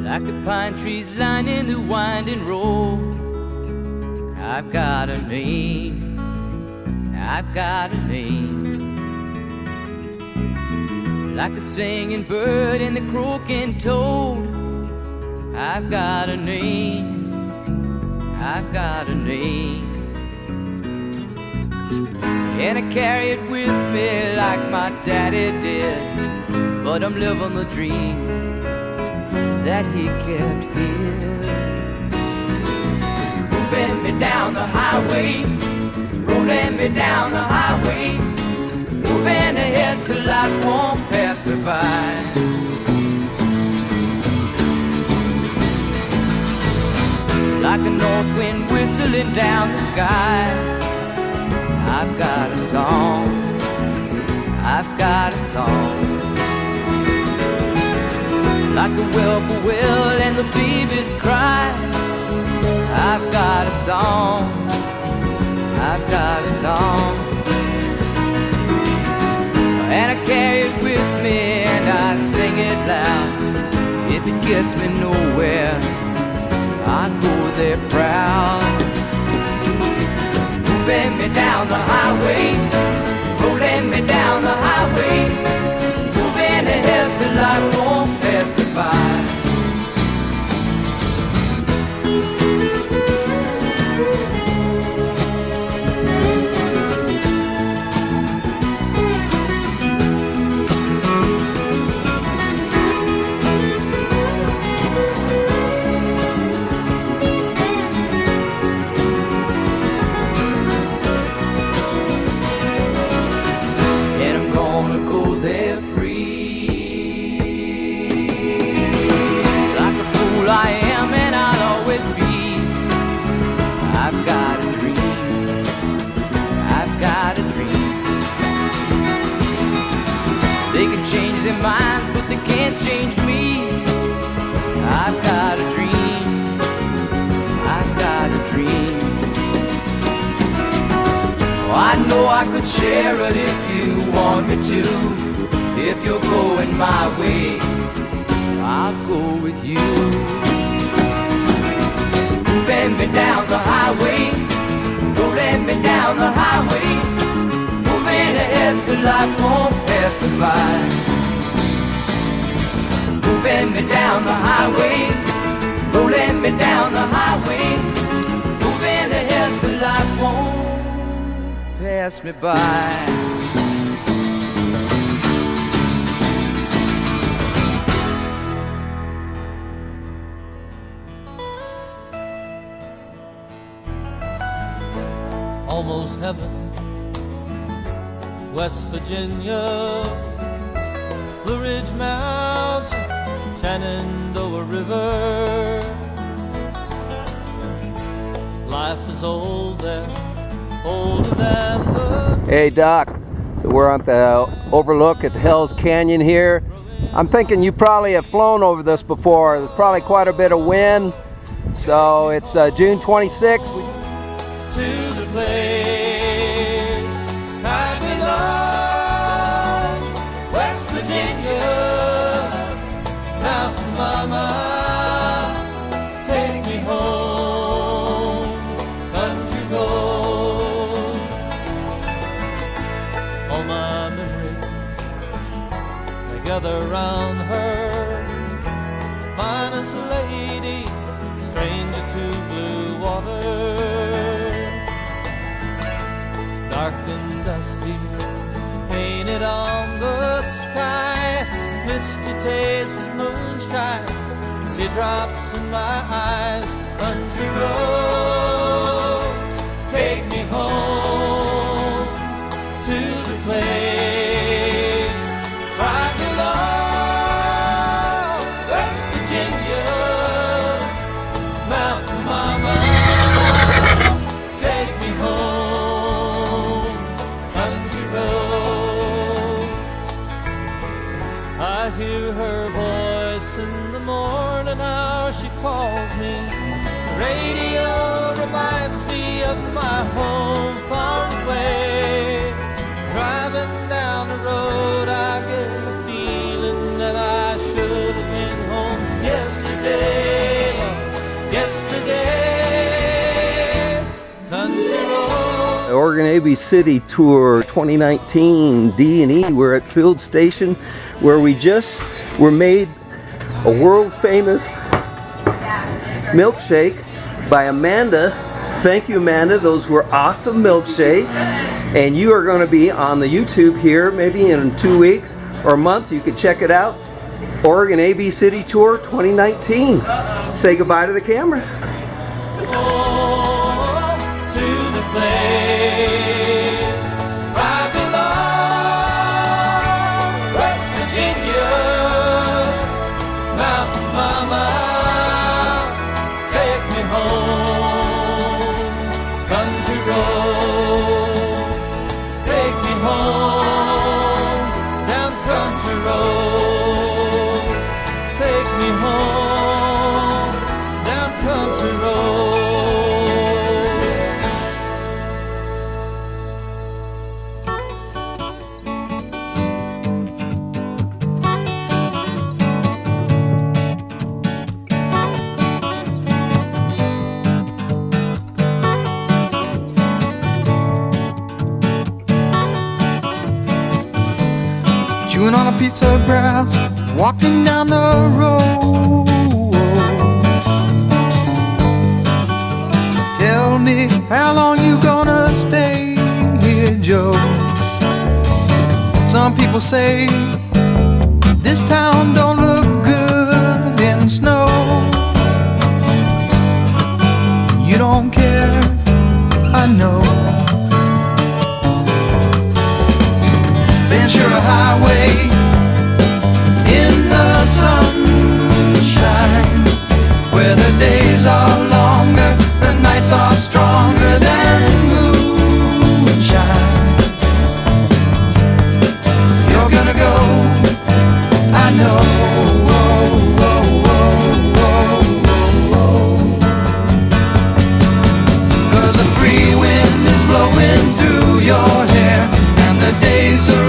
Like the pine trees lining the winding road, I've got a name, I've got a name. Like the singing bird and the croaking toad, I've got a name, I've got a name. And I carry it with me like my daddy did, but I'm living the dream that he kept here. Moving me down the highway, rolling me down the highway, moving ahead so life won't pass me by. Like a north wind whistling down the sky, I've got a song, I've got a song. Like the whippoorwill and the babies cry, I've got a song, I've got a song. And I carry it with me and I sing it loud. If it gets me nowhere, I go there proud. Moving me down the highway, rolling me down the highway, moving ahead so life won't pass me by. Minds, but they can't change me. I've got a dream, I've got a dream. Oh, I know I could share it if you want me to. If you're going my way, I'll go with you. Moving me down the highway, rolling me down the highway, moving ahead so life won't pass me by. Moving me down the highway, rolling me down the highway, moving ahead so life won't pass me by. Almost heaven, West Virginia, Blue Ridge Mountain, Shenandoah River. Life is old there, older than the... Hey Doc, so we're on the overlook at Hell's Canyon here. I'm thinking you probably have flown over this before. There's probably quite a bit of wind. So it's June 26th. To the place I belong, West Virginia, Mountain Mama, take me home, country roads. All my memories, they gather round her, finest lady, stranger to blue water. Dark and dusty, painted on the sky, misty taste of moonshine, teardrops in my eyes. Country roads, take me home to the place where I belong, West Virginia, Mountain Mama, take me home. I hear her voice in the morning hour, she calls me. The radio reminds me of my home far away. Driving down the road, I get a feeling Oregon ABCity Tour 2019 D&E. We're at Field Station where we just were made a world famous milkshake by Amanda. Thank you, Amanda. Those were awesome milkshakes. And you are going to be on the YouTube here maybe in 2 weeks or a month. You can check it out. Oregon ABCity Tour 2019. Say goodbye to the camera. To the place I belong, West Virginia, Mountain Mama, take me home. Country roads, take me home. Down country roads, take me home. Down country roads. Chewing on a piece of grass, walking down the road. Tell me, how long you gonna stay here, Joe? Some people say this town don't look good in snow. You don't care, I know. Ventura Highway in the sunshine, where the days are longer, the nights are stronger than moonshine. You're gonna go, I know. Cause the free wind is blowing through your hair, and the days surround